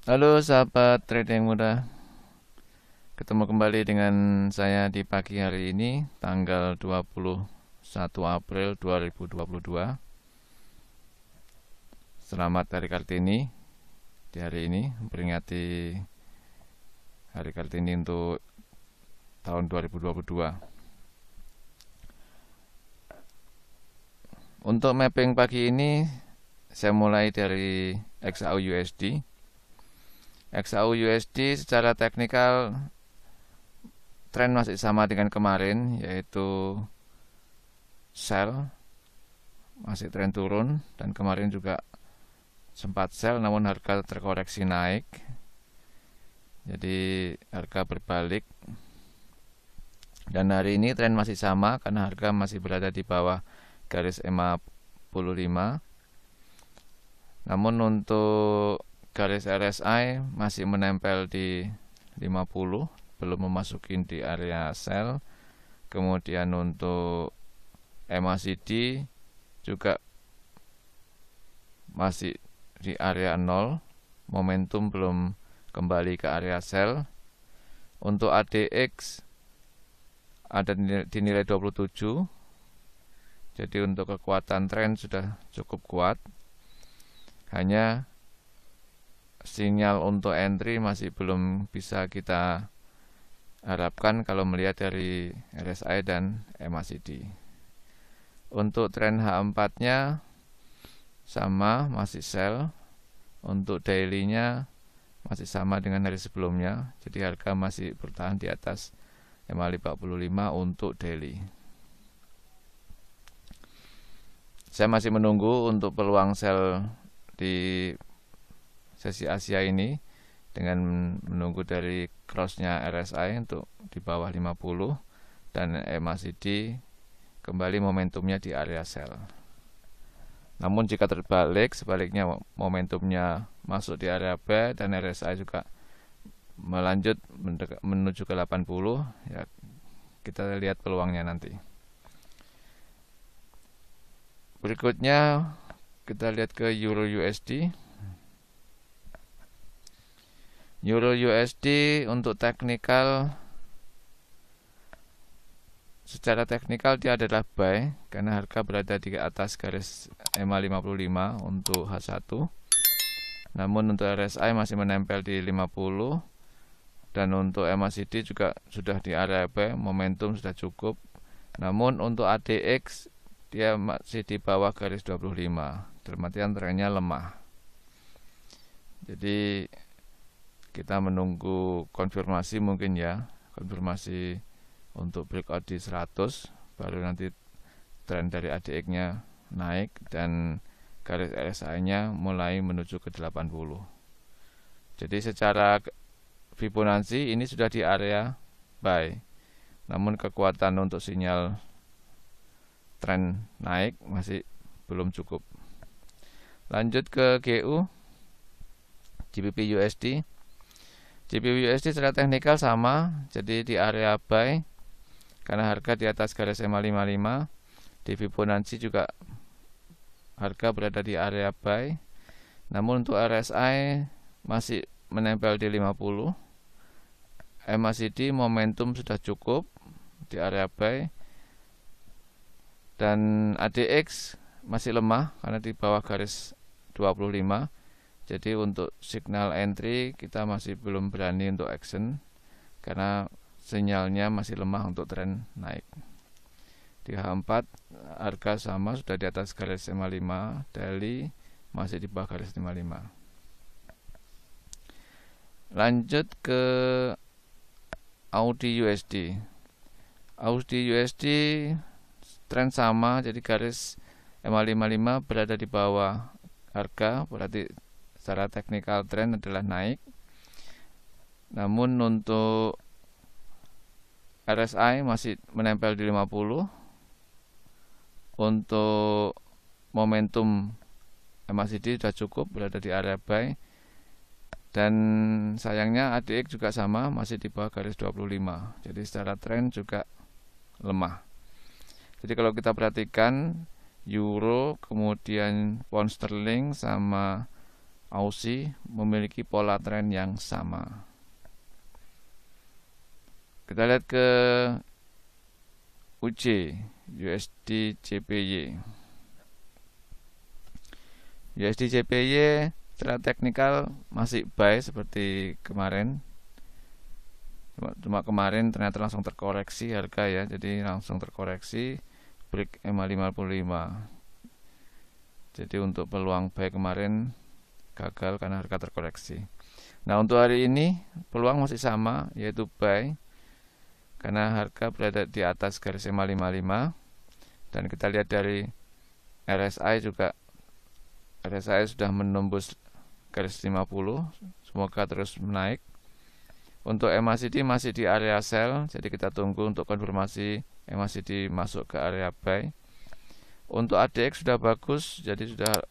Halo sahabat trading muda, ketemu kembali dengan saya di pagi hari ini, tanggal 21 April 2022. Selamat Hari Kartini. Di hari ini memperingati Hari Kartini untuk tahun 2022. Untuk mapping pagi ini, saya mulai dari XAU-USD. XAU-USD secara teknikal tren masih sama dengan kemarin, yaitu sell, masih tren turun, dan kemarin juga sempat sell namun harga terkoreksi naik, jadi harga berbalik. Dan hari ini tren masih sama karena harga masih berada di bawah garis EMA 55. Namun untuk garis RSI masih menempel di 50, belum memasuki di area sell. Kemudian untuk MACD juga masih di area 0, momentum belum kembali ke area sell. Untuk ADX ada di nilai 27, jadi untuk kekuatan tren sudah cukup kuat. Hanya sinyal untuk entry masih belum bisa kita harapkan kalau melihat dari RSI dan MACD. Untuk tren H4-nya sama, masih sell. Untuk daily-nya masih sama dengan hari sebelumnya, jadi harga masih bertahan di atas EMA 55 untuk daily. Saya masih menunggu untuk peluang sell di sesi Asia ini dengan menunggu dari crossnya RSI untuk di bawah 50 dan MACD kembali momentumnya di area sell. Namun jika terbalik, sebaliknya momentumnya masuk di area buy dan RSI juga melanjut menuju ke 80, ya kita lihat peluangnya nanti. Berikutnya kita lihat ke Euro USD. Euro USD untuk teknikal, secara teknikal dia adalah buy karena harga berada di atas garis EMA 55 untuk H1. Namun untuk RSI masih menempel di 50 dan untuk MACD juga sudah di area buy, momentum sudah cukup. Namun untuk ADX dia masih di bawah garis 25, dalam artian trennya lemah. Jadi kita menunggu konfirmasi mungkin ya, konfirmasi untuk breakout di 100, baru nanti tren dari ADX-nya naik dan garis RSI-nya mulai menuju ke 80. Jadi secara Fibonacci ini sudah di area buy, namun kekuatan untuk sinyal tren naik masih belum cukup. Lanjut ke GU, GBP USD. GBP USD secara teknikal sama, jadi di area buy karena harga di atas garis EMA 55. Di Fibonacci juga harga berada di area buy, namun untuk RSI masih menempel di 50. MACD momentum sudah cukup di area buy dan ADX masih lemah karena di bawah garis 25. Jadi untuk signal entry kita masih belum berani untuk action karena sinyalnya masih lemah untuk tren naik. Di H4 harga sama, sudah di atas garis 55, daily masih di bawah garis 55. Lanjut ke Audi USD. Audi USD tren sama, jadi garis EMA 55 berada di bawah harga, berarti secara teknikal tren adalah naik. Namun untuk RSI masih menempel di 50. Untuk momentum MACD sudah cukup, berada di area buy. Dan sayangnya ADX juga sama, masih di bawah garis 25. Jadi secara tren juga lemah. Jadi kalau kita perhatikan Euro, kemudian pound sterling sama Aussie memiliki pola tren yang sama. Kita lihat ke UJ, USD JPY. USD JPY secara teknikal masih buy seperti kemarin. Cuma kemarin ternyata langsung terkoreksi harga ya, jadi langsung terkoreksi break EMA 55. Jadi untuk peluang buy kemarin gagal karena harga terkoreksi. Nah, untuk hari ini peluang masih sama, yaitu buy karena harga berada di atas garis EMA 55. Dan kita lihat dari RSI juga, RSI sudah menembus garis 50, semoga terus menaik. Untuk MACD masih di area sell, jadi kita tunggu untuk konfirmasi MACD masuk ke area buy. Untuk ADX sudah bagus, jadi sudah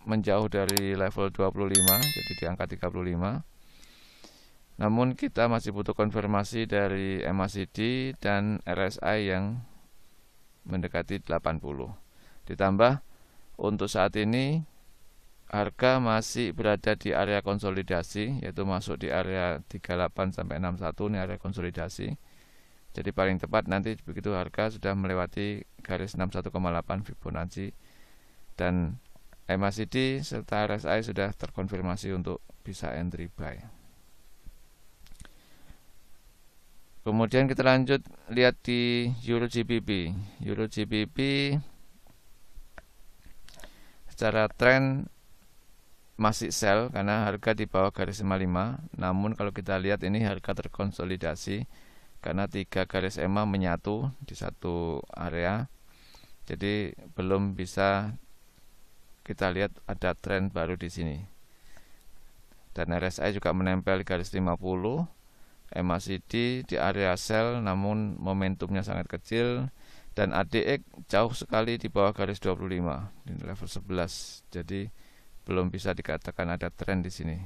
menjauh dari level 25, jadi di angka 35. Namun kita masih butuh konfirmasi dari MACD dan RSI yang mendekati 80. Ditambah untuk saat ini harga masih berada di area konsolidasi, yaitu masuk di area 38 sampai 61, ini area konsolidasi. Jadi paling tepat nanti begitu harga sudah melewati garis 61,8 Fibonacci dan MACD serta RSI sudah terkonfirmasi untuk bisa entry buy. Kemudian kita lanjut lihat di Euro GBP. Euro GBP secara tren masih sell karena harga di bawah garis 55. Namun kalau kita lihat ini harga terkonsolidasi karena 3 garis EMA menyatu di satu area. Jadi belum bisa kita lihat ada tren baru di sini. Dan RSI juga menempel di garis 50. MACD di area sell namun momentumnya sangat kecil dan ADX jauh sekali di bawah garis 25 di level 11. Jadi belum bisa dikatakan ada tren di sini.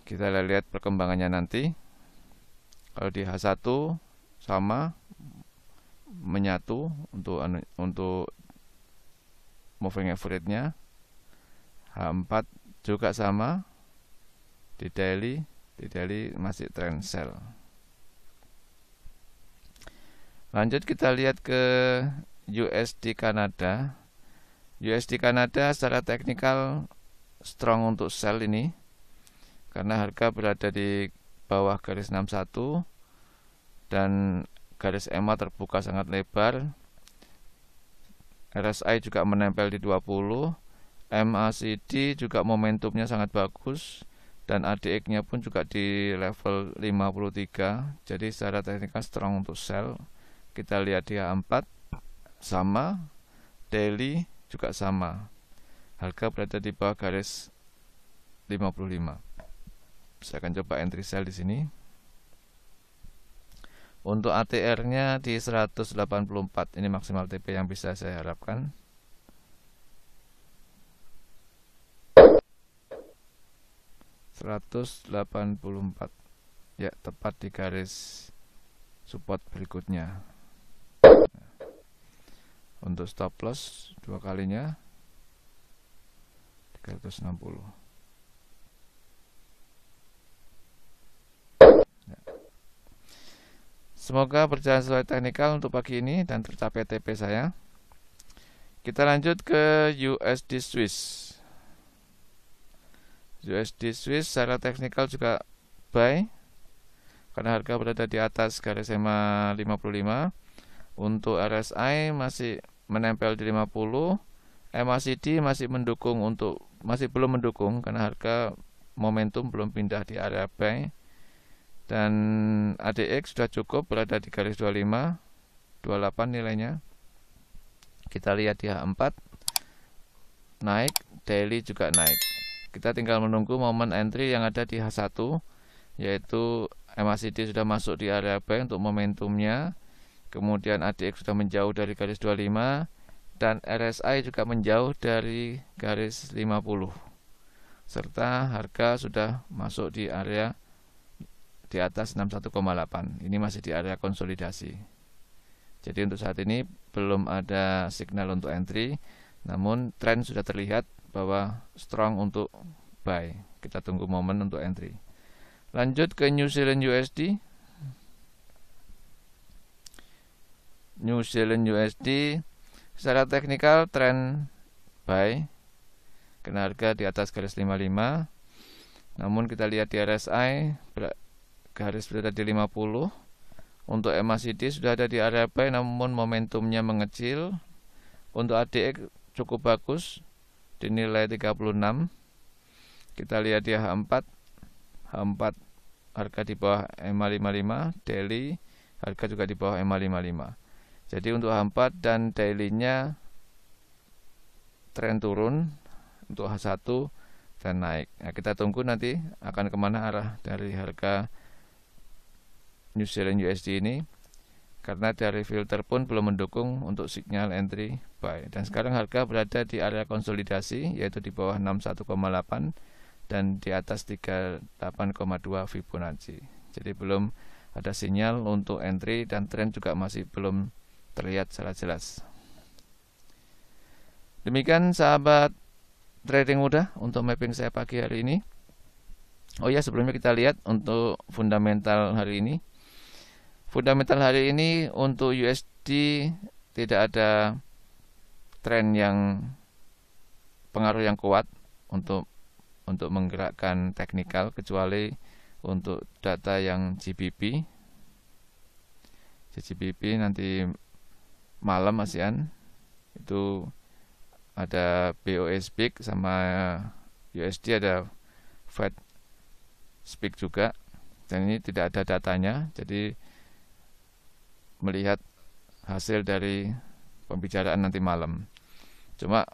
Kita lihat perkembangannya nanti. Kalau di H1 sama menyatu untuk moving average-nya. H4 juga sama. Di daily masih trend sell. Lanjut kita lihat ke USD Kanada. USD Kanada secara teknikal strong untuk sell ini karena harga berada di bawah garis 61 dan garis EMA terbuka sangat lebar. RSI juga menempel di 20. MACD juga momentumnya sangat bagus dan ADX-nya pun juga di level 53. Jadi secara teknikal strong untuk sell. Kita lihat di H4 sama, daily juga sama. Harga berada di bawah garis 55. Saya akan coba entry sell di sini. Untuk ATR-nya di 184. Ini maksimal TP yang bisa saya harapkan. (184) ya, tepat di garis support berikutnya. Untuk stop loss 2 kalinya 360. Semoga berjalan sesuai teknikal untuk pagi ini dan tercapai TP saya. Kita lanjut ke USD Swiss. USD Swiss secara teknikal juga buy karena harga berada di atas garis EMA 55. Untuk RSI masih menempel di 50. MACD masih belum mendukung karena harga momentum belum pindah di area buy. Dan ADX sudah cukup berada di garis 25, 28 nilainya. Kita lihat di H4 naik, daily juga naik. Kita tinggal menunggu momen entry yang ada di H1, yaitu MACD sudah masuk di area buy untuk momentumnya. Kemudian ADX sudah menjauh dari garis 25 dan RSI juga menjauh dari garis 50. Serta harga sudah masuk di area di atas 61,8. Ini masih di area konsolidasi. Jadi untuk saat ini belum ada signal untuk entry, namun tren sudah terlihat bahwa strong untuk buy. Kita tunggu momen untuk entry. Lanjut ke New Zealand USD. New Zealand USD secara teknikal trend buy, kena harga di atas garis 55. Namun kita lihat di RSI garis berada di 50. Untuk MACD sudah ada di area buy, namun momentumnya mengecil. Untuk ADX cukup bagus, dinilai 36. Kita lihat di H4 harga di bawah MA55, daily harga juga di bawah MA55. Jadi untuk H4 dan daily-nya tren turun, untuk H1 tren naik. Nah, kita tunggu nanti akan kemana arah dari harga New Zealand USD ini, karena dari filter pun belum mendukung untuk sinyal entry buy. Dan sekarang harga berada di area konsolidasi, yaitu di bawah 61,8 dan di atas 38,2 Fibonacci. Jadi belum ada sinyal untuk entry dan tren juga masih belum terlihat secara jelas. Demikian sahabat trading mudah untuk mapping saya pagi hari ini. Oh ya, sebelumnya kita lihat untuk fundamental hari ini. Fundamental hari ini untuk USD tidak ada tren yang pengaruh yang kuat untuk menggerakkan teknikal, kecuali untuk data yang GBP. GBP nanti malam ASEAN itu ada BOE speak, sama USD ada Fed speak juga, dan ini tidak ada datanya, jadi melihat hasil dari pembicaraan nanti malam. Cuma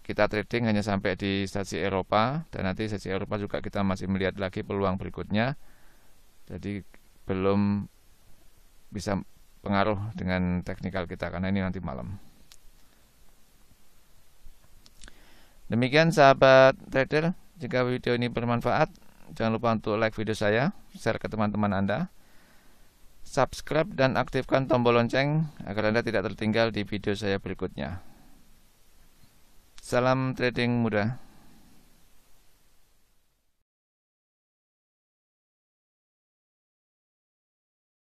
kita trading hanya sampai di sesi Eropa, dan nanti sesi Eropa juga kita masih melihat lagi peluang berikutnya, jadi belum bisa pengaruh dengan teknikal kita karena ini nanti malam. Demikian sahabat trader, jika video ini bermanfaat, jangan lupa untuk like video saya, share ke teman-teman Anda, subscribe dan aktifkan tombol lonceng agar Anda tidak tertinggal di video saya berikutnya. Salam trading mudah.